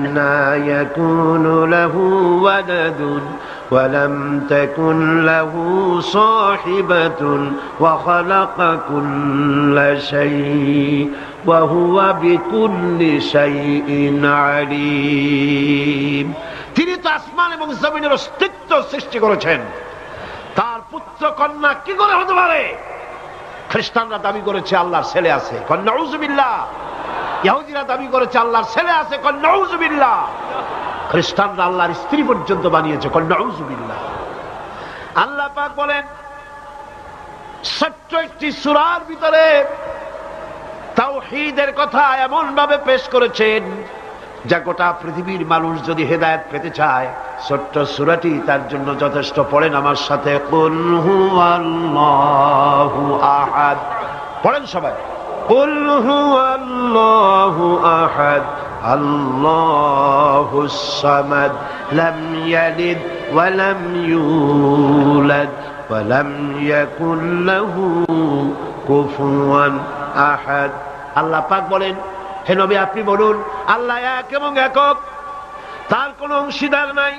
أنى يكون له ولد ولم تكن له صاحبة وخلق كل شيء وهو بكل شيء عليم। তিনি তো আসমান এবং জমিনের অস্তিত্ব সৃষ্টি করেছেন, তার পুত্র কন্যা কি করে হতে পারে? খ্রিস্টানরা দাবি করেছে আল্লাহর ছেলে আছে, কন নাউযুবিল্লাহ। ইহুদিরা দাবি করেছে আল্লাহর ছেলে আছে, কন নাউযুবিল্লাহ। খ্রিস্টানরা আল্লাহর স্ত্রী পর্যন্ত বানিয়েছে, কন নাউযুবিল্লাহ। আল্লাহ পাক বলেন ছোট্ট একটি সূরার ভিতরে তাওহীদের কথা এমন ভাবে পেশ করেছেন যা গোটা পৃথিবীর মানুষ যদি হেদায়েত পেতে চায় ছোট্ট সূরাটি তার জন্য যথেষ্ট। পড়েন আমার সাথে, কুল হুয়াল্লাহু আহাদ। পড়েন সবাই, কুল হুয়াল্লাহু আহাদ আল্লাহুস সামাদ লাম ইয়ালিদ ওয়া লাম ইউলাদ ওয়া লাম ইয়াকুল লাহু কুফুয়ান আহাদ। আল্লাহ পাক বলেন, হে নবী আপনি বলুন আল্লাহ এক এবং একক, তার কোনো অংশীদার নাই,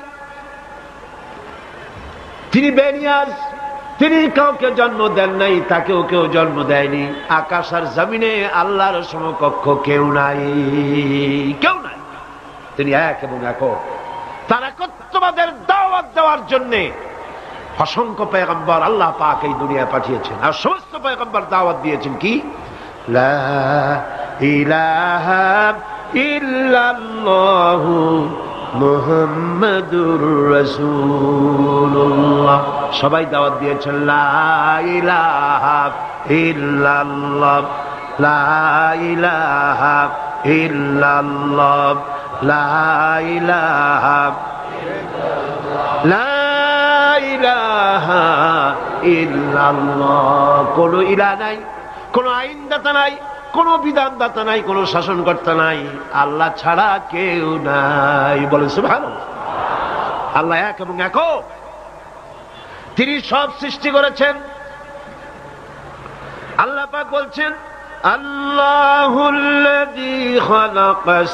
তিনি বেনিয়াজ, তিনি কাউকে জন্ম দেন নাই, তাকেও কেউ জন্ম দেয়নি। আকাশ আর জমিনে আল্লাহর সমকক্ষ কেউ নাই, কেউ নাই। তিনি এক এবং একক। তার একত্ববাদের দাওয়াত দেওয়ার জন্য অসংখ্য পয়গম্বর আল্লাহ পাক এই দুনিয়ায় পাঠিয়েছেন, আর সমস্ত পয়গম্বর দাওয়াত দিয়েছেন কি লা ইলাহা ইল্লাল্লাহু মুহাম্মাদুর রাসূলুল্লাহ। সবাই দাওয়াত দিয়েছেন লা ইলাহা ইল্লাল্লাহ, লা ইলাহা ইল্লাল্লাহ, লা ইলাহা লা ইলাহা ইল্লাল্লাহ। কোনো ইলাহ নাই, কোনো আইনদাতা নাই, কোনো বিধানদাতা নাই, কোনো শাসনকর্তা নাই, আল্লাহ ছাড়া কেউ নাই। বলেন সুবহানাল্লাহ। আল্লাহ এক এবং একক, তিনি সব সৃষ্টি করেছেন। আল্লাহ পাক বলছেন আল্লাহুল্লাযী খালাকাস